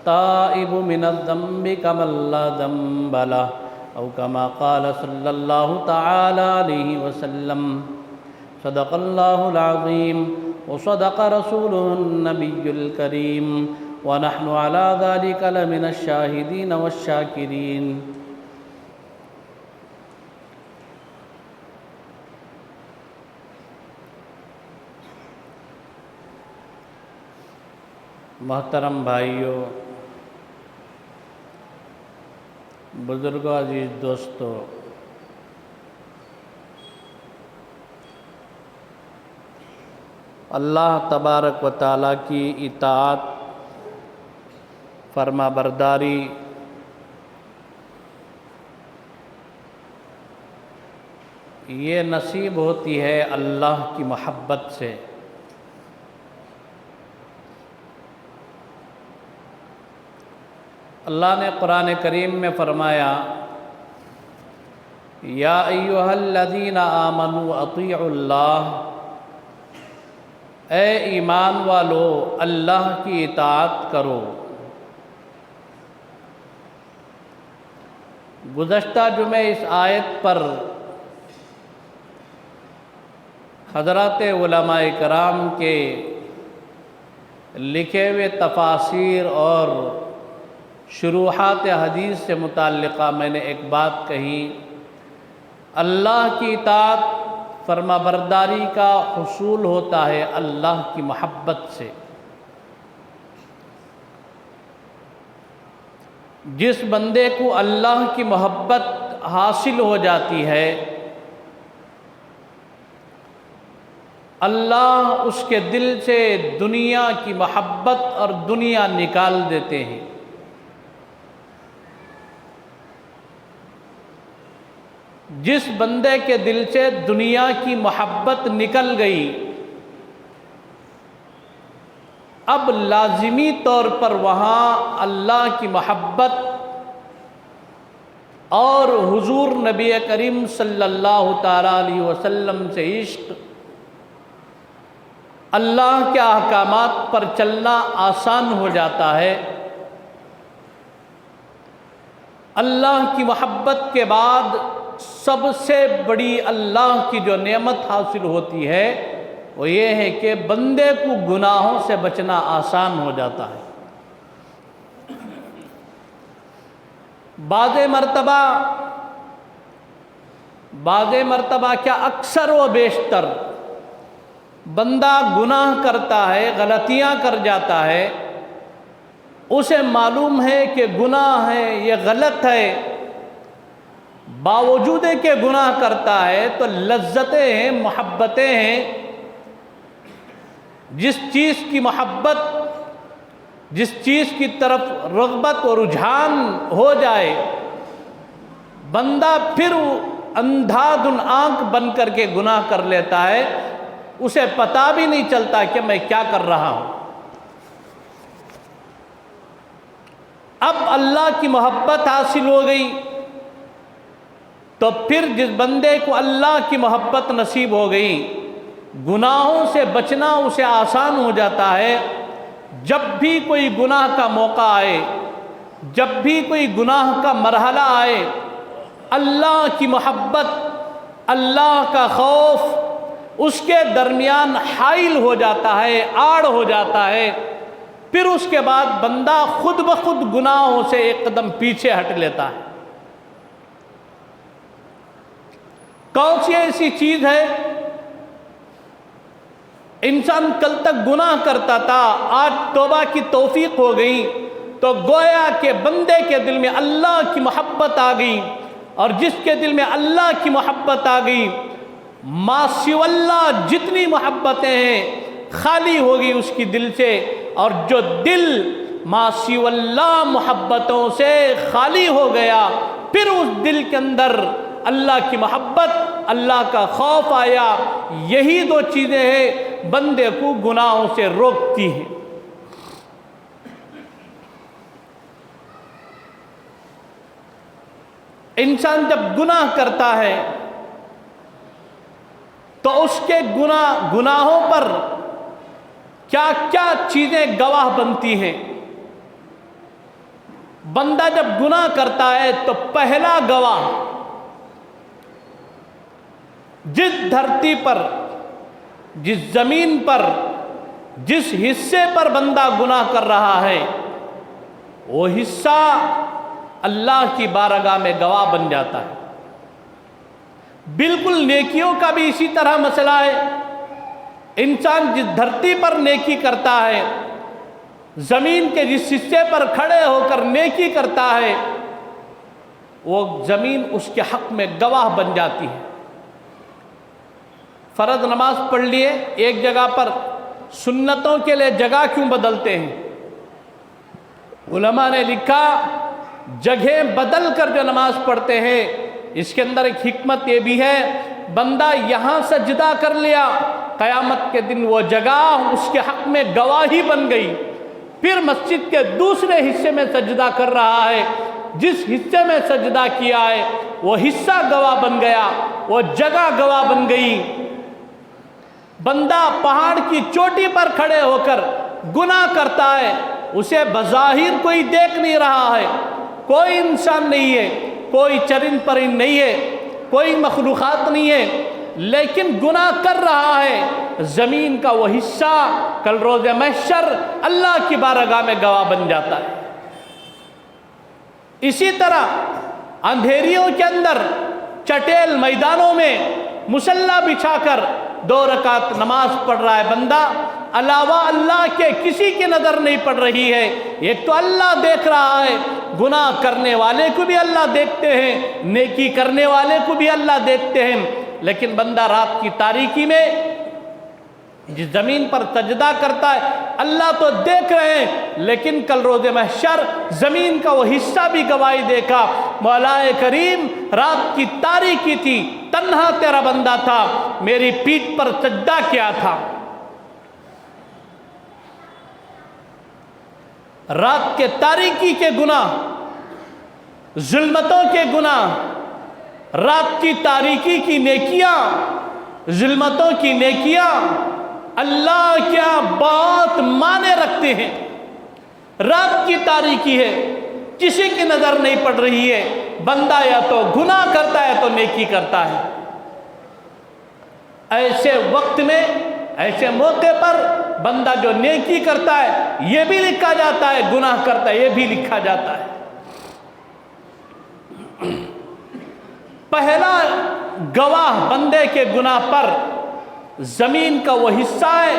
التائب من الذنب كمن لا ذنب له أو كما قال صلى الله تعالى عليه وسلم صدق الله العظيم وصدق رسوله النبي الكريم ونحن على ذلك لمن الشاهدين والشاكرين. محترم بھائیوں، بزرگوں، عزیز دوستو، اللہ تبارک و تعالیٰ کی اطاعت، فرما برداری یہ نصیب ہوتی ہے اللہ کی محبت سے. اللہ نے قرآن کریم میں فرمایا یا ایھا الذین آمنوا اطیعوا اللہ، اے ایمان والو اللہ کی اطاعت کرو. گزشتہ جمعے اس آیت پر حضرات علماء کرام کے لکھے ہوئے تفاسیر اور شروحات حدیث سے متعلقہ میں نے ایک بات کہی. اللہ کی اطاعت، فرما برداری کا حصول ہوتا ہے اللہ کی محبت سے. جس بندے کو اللہ کی محبت حاصل ہو جاتی ہے، اللہ اس کے دل سے دنیا کی محبت اور دنیا نکال دیتے ہیں. جس بندے کے دل سے دنیا کی محبت نکل گئی، اب لازمی طور پر وہاں اللہ کی محبت اور حضور نبی کریم صلی اللہ تعالیٰ علیہ وسلم سے عشق، اللہ کے احکامات پر چلنا آسان ہو جاتا ہے. اللہ کی محبت کے بعد سب سے بڑی اللہ کی جو نعمت حاصل ہوتی ہے وہ یہ ہے کہ بندے کو گناہوں سے بچنا آسان ہو جاتا ہے. بعض مرتبہ کیا اکثر و بیشتر بندہ گناہ کرتا ہے، غلطیاں کر جاتا ہے، اسے معلوم ہے کہ گناہ ہے، یہ غلط ہے، باوجود کہ گناہ کرتا ہے تو لذتیں ہیں، محبتیں ہیں. جس چیز کی محبت، جس چیز کی طرف رغبت و رجحان ہو جائے، بندہ پھر اندھا دھن آنکھ بن کر کے گناہ کر لیتا ہے، اسے پتہ بھی نہیں چلتا کہ میں کیا کر رہا ہوں. اب اللہ کی محبت حاصل ہو گئی تو پھر جس بندے کو اللہ کی محبت نصیب ہو گئی، گناہوں سے بچنا اسے آسان ہو جاتا ہے. جب بھی کوئی گناہ کا موقع آئے، جب بھی کوئی گناہ کا مرحلہ آئے، اللہ کی محبت، اللہ کا خوف اس کے درمیان حائل ہو جاتا ہے، آڑ ہو جاتا ہے. پھر اس کے بعد بندہ خود بخود گناہوں سے ایک قدم پیچھے ہٹ لیتا ہے. کون سی ایسی چیز ہے؟ انسان کل تک گناہ کرتا تھا، آج توبہ کی توفیق ہو گئی تو گویا کہ بندے کے دل میں اللہ کی محبت آ گئی، اور جس کے دل میں اللہ کی محبت آ گئی، ما سوی اللہ جتنی محبتیں ہیں خالی ہوگی اس کی دل سے. اور جو دل ما سوی اللہ محبتوں سے خالی ہو گیا، پھر اس دل کے اندر اللہ کی محبت، اللہ کا خوف آیا. یہی دو چیزیں ہیں بندے کو گناہوں سے روکتی ہیں. انسان جب گناہ کرتا ہے تو اس کے گناہوں پر کیا کیا چیزیں گواہ بنتی ہیں. بندہ جب گناہ کرتا ہے تو پہلا گواہ جس دھرتی پر، جس زمین پر، جس حصے پر بندہ گناہ کر رہا ہے، وہ حصہ اللہ کی بارگاہ میں گواہ بن جاتا ہے۔ بالکل نیکیوں کا بھی اسی طرح مسئلہ ہے۔ انسان جس دھرتی پر نیکی کرتا ہے، زمین کے جس حصے پر کھڑے ہو کر نیکی کرتا ہے، وہ زمین اس کے حق میں گواہ بن جاتی ہے۔ فرض نماز پڑھ لیے ایک جگہ پر، سنتوں کے لیے جگہ کیوں بدلتے ہیں؟ علماء نے لکھا جگہ بدل کر جو نماز پڑھتے ہیں اس کے اندر ایک حکمت یہ بھی ہے، بندہ یہاں سجدہ کر لیا، قیامت کے دن وہ جگہ اس کے حق میں گواہی بن گئی۔ پھر مسجد کے دوسرے حصے میں سجدہ کر رہا ہے، جس حصے میں سجدہ کیا ہے وہ حصہ گواہ بن گیا، وہ جگہ گواہ بن گئی۔ بندہ پہاڑ کی چوٹی پر کھڑے ہو کر گناہ کرتا ہے، اسے بظاہر کوئی دیکھ نہیں رہا ہے، کوئی انسان نہیں ہے، کوئی چرند پرند نہیں ہے، کوئی مخلوقات نہیں ہے، لیکن گناہ کر رہا ہے۔ زمین کا وہ حصہ کل روز محشر اللہ کی بارگاہ میں گواہ بن جاتا ہے۔ اسی طرح اندھیریوں کے اندر چٹیل میدانوں میں مصلی بچھا کر 2 رکعت نماز پڑھ رہا ہے بندہ، علاوہ اللہ کے کسی کی نظر نہیں پڑ رہی ہے، ایک تو اللہ دیکھ رہا ہے، گناہ کرنے والے کو بھی اللہ دیکھتے ہیں، نیکی کرنے والے کو بھی اللہ دیکھتے ہیں، لیکن بندہ رات کی تاریکی میں جس زمین پر سجدہ کرتا ہے اللہ تو دیکھ رہے ہیں، لیکن کل روز محشر زمین کا وہ حصہ بھی گواہی دے گا، مولا کریم رات کی تاریکی تھی، تنہا تیرا بندہ تھا، میری پیٹھ پر سجدہ کیا تھا۔ رات کے تاریکی کے گناہ، ظلمتوں کے گناہ، رات کی تاریکی کی نیکیاں، ظلمتوں کی نیکیاں اللہ کیا بہت معنی رکھتے ہیں۔ رات کی تاریکی ہے، کسی کی نظر نہیں پڑ رہی ہے، بندہ یا تو گناہ کرتا ہے تو نیکی کرتا ہے۔ ایسے وقت میں، ایسے موقع پر بندہ جو نیکی کرتا ہے یہ بھی لکھا جاتا ہے، گناہ کرتا ہے یہ بھی لکھا جاتا ہے۔ پہلا گواہ بندے کے گناہ پر زمین کا وہ حصہ ہے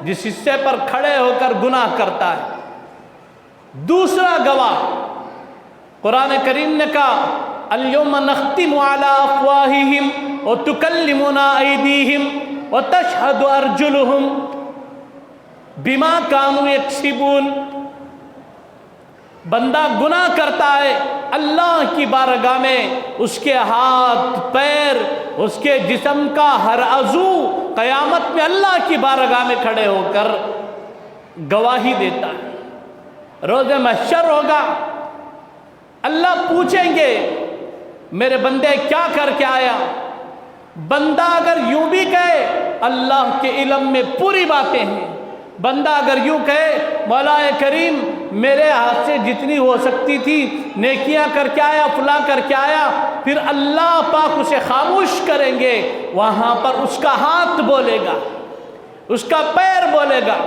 جس حصے پر کھڑے ہو کر گناہ کرتا ہے۔ دوسرا گواہ قرآن کریم نے کہا اليوم نختم على افواہہم وتکلمنا ایدیہم وتشہد ارجلہم بما كانوا یکسبون۔ بندہ گناہ کرتا ہے، اللہ کی بارگاہ میں اس کے ہاتھ پیر، اس کے جسم کا ہر عضو قیامت میں اللہ کی بارگاہ میں کھڑے ہو کر گواہی دیتا ہے۔ روز محشر ہوگا، اللہ پوچھیں گے میرے بندے کیا کر کے آیا؟ بندہ اگر یوں بھی کہے اللہ کے علم میں پوری باتیں ہیں، بندہ اگر یوں کہے مولا کریم میرے ہاتھ سے جتنی ہو سکتی تھی نیکیاں کر کے آیا، فلاں کر کے آیا، پھر اللہ پاک اسے خاموش کریں گے، وہاں پر اس کا ہاتھ بولے گا، اس کا پیر بولے گا،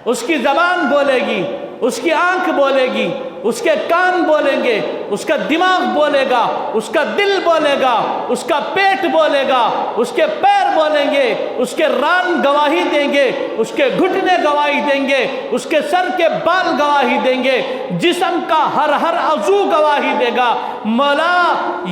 اس کی زبان بولے گی، اس کی آنکھ بولے گی، اس کے کان بولیں گے، اس کا دماغ بولے گا، اس کا دل بولے گا، اس کا پیٹ بولے گا، اس کے پیر بولیں گے، اس کے ران گواہی دیں گے، اس کے گھٹنے گواہی دیں گے، اس کے سر کے بال گواہی دیں گے، جسم کا ہر عضو گواہی دے گا۔ مولا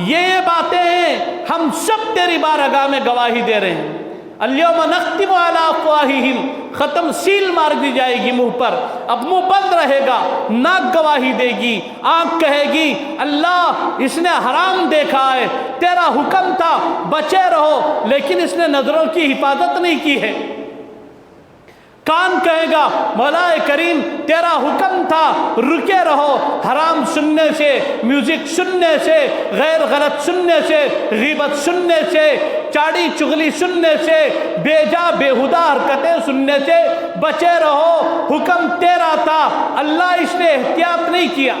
یہ باتیں ہیں، ہم سب تیری بارگاہ میں گواہی دے رہے ہیں۔ اليوم نختم على افواہہم، ختم سیل مار دی جائے گی منہ پر، اب منہ بند رہے گا، ناک گواہی دے گی، آنکھ کہے گی اللہ اس نے حرام دیکھا ہے، تیرا حکم تھا بچے رہو لیکن اس نے نظروں کی حفاظت نہیں کی ہے۔ کان کہے گا مولا کریم تیرا حکم تھا رکے رہو حرام سننے سے، میوزک سننے سے، غیر غلط سننے سے، غیبت سننے سے، چاڑی چغلی سننے سے، بے جا بےہودہ حرکتیں سننے سے بچے رہو، حکم تیرا تھا، اللہ اس نے احتیاط نہیں کیا۔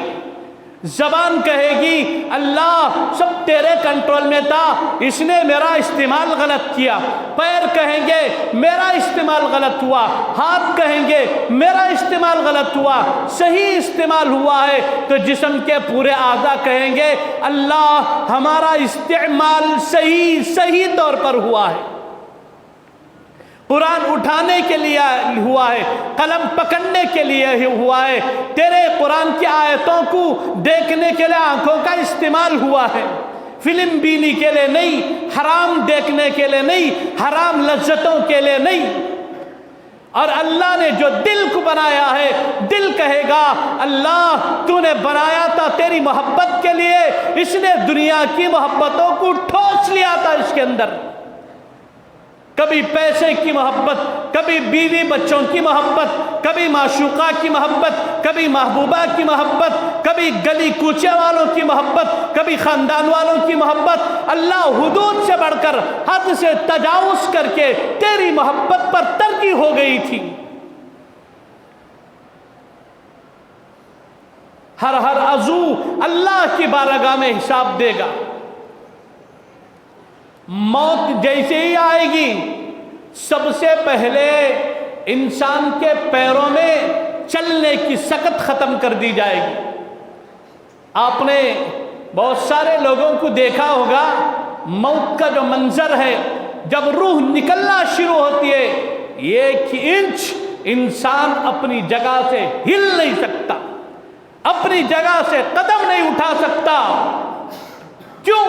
زبان کہے گی اللہ سب تیرے کنٹرول میں تھا، اس نے میرا استعمال غلط کیا۔ پیر کہیں گے میرا استعمال غلط ہوا، ہاتھ کہیں گے میرا استعمال غلط ہوا، صحیح استعمال ہوا ہے تو جسم کے پورے اعضاء کہیں گے اللہ ہمارا استعمال صحیح طور پر ہوا ہے۔ قرآن اٹھانے کے لیے ہوا ہے، قلم پکڑنے کے لیے ہوا ہے، تیرے قرآن کی آیتوں کو دیکھنے کے لیے آنکھوں کا استعمال ہوا ہے، فلم بینی کے لیے نہیں، حرام دیکھنے کے لیے نہیں، حرام لذتوں کے لیے نہیں۔ اور اللہ نے جو دل کو بنایا ہے، دل کہے گا اللہ تو نے بنایا تھا تیری محبت کے لیے، اس نے دنیا کی محبتوں کو ٹھوس لیا تھا اس کے اندر، کبھی پیسے کی محبت، کبھی بیوی بچوں کی محبت، کبھی معشوقہ کی محبت، کبھی محبوبہ کی محبت، کبھی گلی کوچے والوں کی محبت، کبھی خاندان والوں کی محبت۔ اللہ حدود سے بڑھ کر، حد سے تجاوز کر کے تیری محبت پر ترجیح ہو گئی تھی۔ ہر عضو اللہ کی بارگاہ میں حساب دے گا۔ موت جیسے ہی آئے گی، سب سے پہلے انسان کے پیروں میں چلنے کی سکت ختم کر دی جائے گی۔ آپ نے بہت سارے لوگوں کو دیکھا ہوگا، موت کا جو منظر ہے، جب روح نکلنا شروع ہوتی ہے، 1 انچ انسان اپنی جگہ سے ہل نہیں سکتا، اپنی جگہ سے قدم نہیں اٹھا سکتا۔ کیوں؟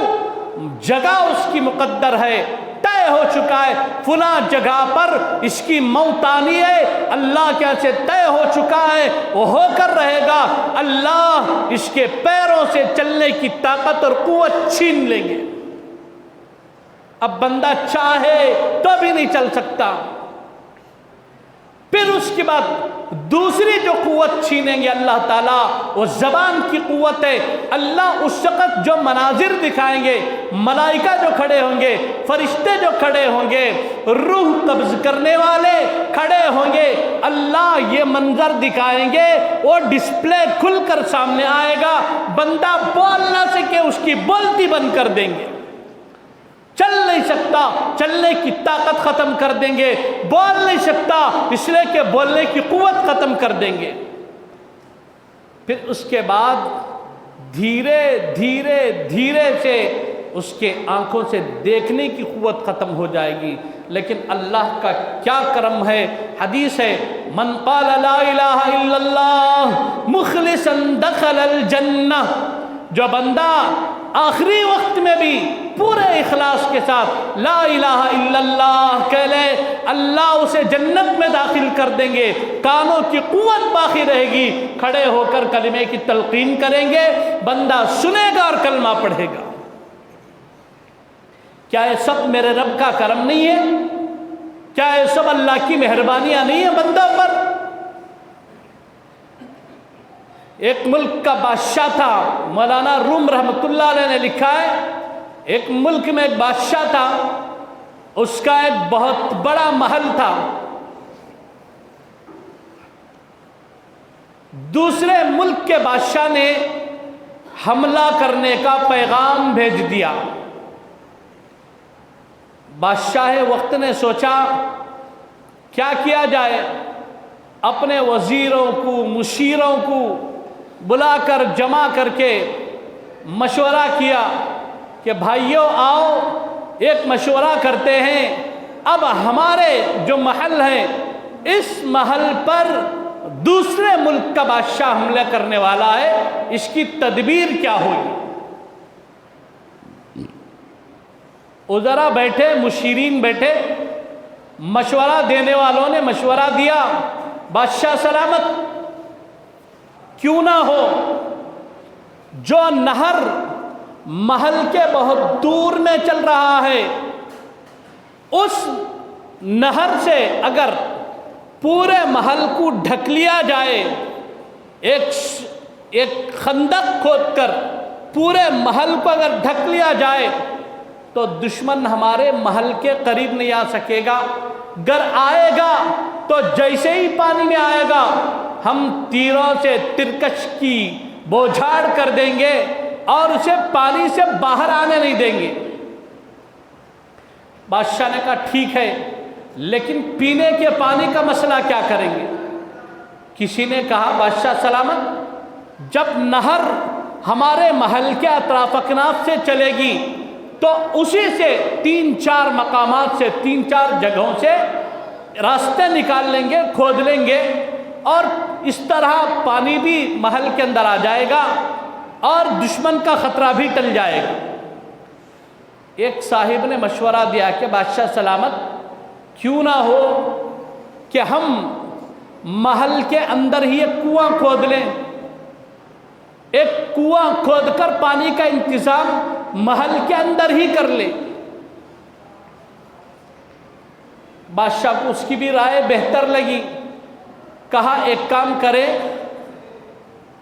جگہ اس کی مقدر ہے، طے ہو چکا ہے، فلاں جگہ پر اس کی موت آنی ہے، اللہ کے ہاں سے طے ہو چکا ہے، وہ ہو کر رہے گا۔ اللہ اس کے پیروں سے چلنے کی طاقت اور قوت چھین لیں گے۔ اب بندہ چاہے تو بھی نہیں چل سکتا۔ پھر اس کے بعد دوسری جو قوت چھینیں گے اللہ تعالیٰ، وہ زبان کی قوت ہے۔ اللہ اس وقت جو مناظر دکھائیں گے، ملائکہ جو کھڑے ہوں گے، فرشتے جو کھڑے ہوں گے، روح قبض کرنے والے کھڑے ہوں گے، اللہ یہ منظر دکھائیں گے، وہ ڈسپلے کھل کر سامنے آئے گا، بندہ بول نہ سکے، اس کی بولتی بند کر دیں گے، چل نہیں سکتا، چلنے کی طاقت ختم کر دیں گے، بول نہیں سکتا اس لیے کہ بولنے کی قوت ختم کر دیں گے۔ پھر اس کے بعد دھیرے دھیرے دھیرے سے اس کے آنکھوں سے دیکھنے کی قوت ختم ہو جائے گی۔ لیکن اللہ کا کیا کرم ہے، حدیث ہے من قال لا الہ الا اللہ مخلصا دخل الجنہ، جو بندہ آخری وقت میں بھی پورے اخلاص کے ساتھ لا الہ الا اللہ کہہ لے، اللہ اسے جنت میں داخل کر دیں گے، کانوں کی قوت باقی رہے گی، کھڑے ہو کر کلمے کی تلقین کریں گے، بندہ سنے گا اور کلمہ پڑھے گا۔ کیا یہ سب میرے رب کا کرم نہیں ہے؟ کیا یہ سب اللہ کی مہربانیاں نہیں ہیں بندوں پر؟ ایک ملک کا بادشاہ تھا، مولانا روم رحمۃ اللہ علیہ نے لکھا ہے، ایک ملک میں ایک بادشاہ تھا، اس کا ایک بہت بڑا محل تھا۔ دوسرے ملک کے بادشاہ نے حملہ کرنے کا پیغام بھیج دیا۔ بادشاہ وقت نے سوچا کیا کیا جائے، اپنے وزیروں کو، مشیروں کو بلا کر جمع کر کے مشورہ کیا کہ بھائیوں آؤ ایک مشورہ کرتے ہیں، اب ہمارے جو محل ہے اس محل پر دوسرے ملک کا بادشاہ حملہ کرنے والا ہے، اس کی تدبیر کیا ہوگی؟ وزراء بیٹھے، مشیرین بیٹھے، مشورہ دینے والوں نے مشورہ دیا، بادشاہ سلامت، کیوں نہ ہو جو نہر محل کے بہت دور میں چل رہا ہے، اس نہر سے اگر پورے محل کو ڈھک لیا جائے، ایک خندق کھود کر پورے محل کو اگر ڈھک لیا جائے تو دشمن ہمارے محل کے قریب نہیں آ سکے گا، گر آئے گا تو جیسے ہی پانی میں آئے گا ہم تیروں سے ترکش کی بوجھاڑ کر دیں گے اور اسے پانی سے باہر آنے نہیں دیں گے۔ بادشاہ نے کہا ٹھیک ہے، لیکن پینے کے پانی کا مسئلہ کیا کریں گے؟ کسی نے کہا بادشاہ سلامت، جب نہر ہمارے محل کے اطراف اکناف سے چلے گی تو اسی سے 3-4 مقامات سے 3-4 جگہوں سے راستے نکال لیں گے، کھود لیں گے، اور اس طرح پانی بھی محل کے اندر آ جائے گا اور دشمن کا خطرہ بھی ٹل جائے گا۔ ایک صاحب نے مشورہ دیا کہ بادشاہ سلامت، کیوں نہ ہو کہ ہم محل کے اندر ہی ایک کنواں کھود لیں، ایک کنواں کھود کر پانی کا انتظام محل کے اندر ہی کر لیں۔ بادشاہ کو اس کی بھی رائے بہتر لگی، کہا ایک کام کرے،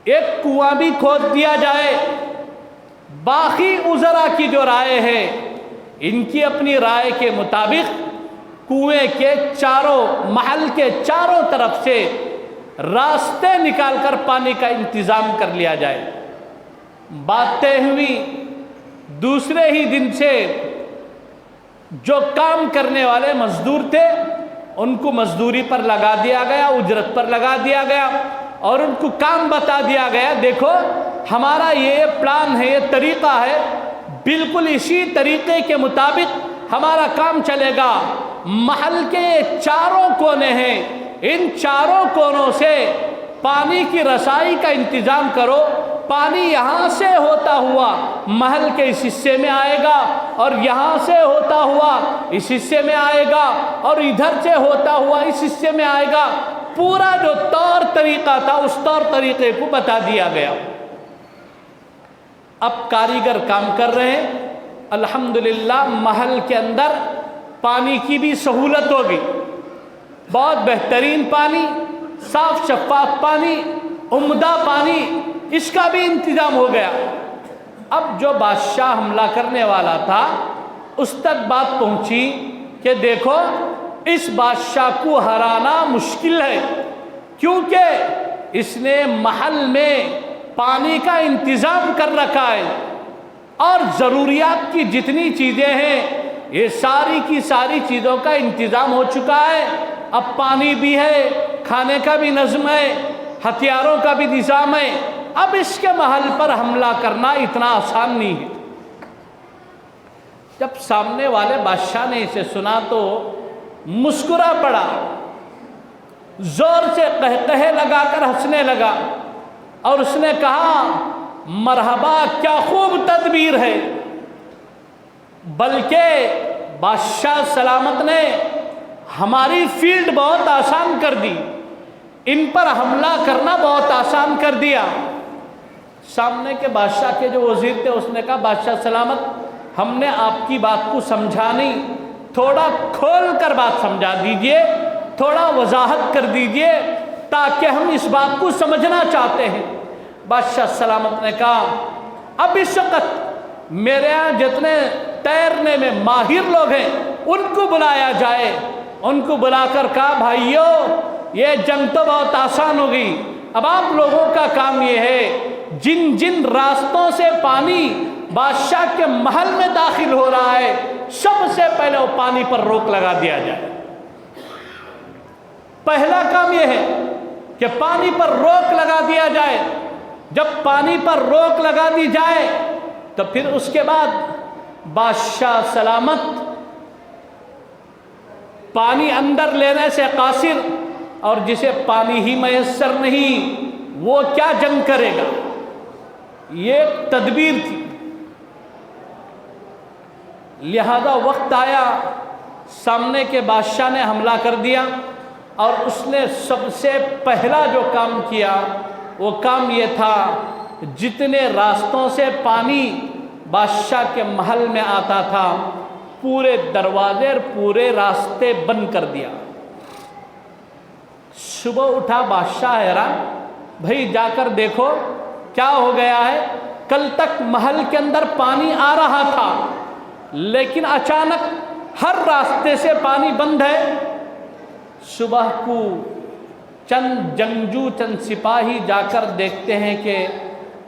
ایک کنواں بھی کھود دیا جائے، باقی وزراء کی جو رائے ہے ان کی اپنی رائے کے مطابق کنویں کے چاروں محل کے چاروں طرف سے راستے نکال کر پانی کا انتظام کر لیا جائے۔ بات طے ہوئی، دوسرے ہی دن سے جو کام کرنے والے مزدور تھے ان کو مزدوری پر لگا دیا گیا، اجرت پر لگا دیا گیا، اور ان کو کام بتا دیا گیا، دیکھو ہمارا یہ پلان ہے، یہ طریقہ ہے، بالکل اسی طریقے کے مطابق ہمارا کام چلے گا۔ محل کے یہ چاروں کونے ہیں، ان چاروں کونوں سے پانی کی رسائی کا انتظام کرو، پانی یہاں سے ہوتا ہوا محل کے اس حصے میں آئے گا، اور یہاں سے ہوتا ہوا اس حصے میں آئے گا، اور ادھر سے ہوتا ہوا اس حصے میں آئے گا۔ پورا جو طور طریقہ تھا اس طور طریقے کو بتا دیا گیا۔ اب کاریگر کام کر رہے ہیں، الحمدللہ محل کے اندر پانی کی بھی سہولت ہوگی، بہت بہترین پانی، صاف شفاف پانی، عمدہ پانی، اس کا بھی انتظام ہو گیا۔ اب جو بادشاہ حملہ کرنے والا تھا اس تک بات پہنچی کہ دیکھو اس بادشاہ کو ہرانا مشکل ہے، کیونکہ اس نے محل میں پانی کا انتظام کر رکھا ہے، اور ضروریات کی جتنی چیزیں ہیں یہ ساری کی ساری چیزوں کا انتظام ہو چکا ہے۔ اب پانی بھی ہے، کھانے کا بھی نظم ہے، ہتھیاروں کا بھی نظام ہے، اب اس کے محل پر حملہ کرنا اتنا آسان نہیں ہے۔ جب سامنے والے بادشاہ نے اسے سنا تو مسکرا پڑا، زور سے قہقہے لگا کر ہنسنے لگا، اور اس نے کہا مرحبا، کیا خوب تدبیر ہے۔ بلکہ بادشاہ سلامت نے ہماری فیلڈ بہت آسان کر دی، ان پر حملہ کرنا بہت آسان کر دیا۔ سامنے کے بادشاہ کے جو وزیر تھے اس نے کہا بادشاہ سلامت، ہم نے آپ کی بات کو سمجھا نہیں، تھوڑا کھول کر بات سمجھا دیجئے، تھوڑا وضاحت کر دیجئے تاکہ ہم اس بات کو سمجھنا چاہتے ہیں۔ بادشاہ سلامت نے کہا اب اس وقت میرے یہاں جتنے تیرنے میں ماہر لوگ ہیں ان کو بلایا جائے۔ ان کو بلا کر کہا بھائیو یہ جنگ تو بہت آسان ہو گئی، اب آپ لوگوں کا کام یہ ہے جن جن راستوں سے پانی بادشاہ کے محل میں داخل ہو رہا ہے سب سے پہلے وہ پانی پر روک لگا دیا جائے۔ پہلا کام یہ ہے کہ پانی پر روک لگا دیا جائے۔ جب پانی پر روک لگا دی جائے تو پھر اس کے بعد بادشاہ سلامت پانی اندر لینے سے قاصر، اور جسے پانی ہی میسر نہیں وہ کیا جنگ کرے گا، یہ ایک تدبیر تھی۔ لہذا وقت آیا، سامنے کے بادشاہ نے حملہ کر دیا، اور اس نے سب سے پہلا جو کام کیا وہ کام یہ تھا جتنے راستوں سے پانی بادشاہ کے محل میں آتا تھا پورے دروازے اور پورے راستے بند کر دیا۔ صبح اٹھا بادشاہ حیران، بھئی جا کر دیکھو کیا ہو گیا ہے، کل تک محل کے اندر پانی آ رہا تھا لیکن اچانک ہر راستے سے پانی بند ہے۔ صبح کو چند جنگجو چند سپاہی جا کر دیکھتے ہیں کہ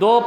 2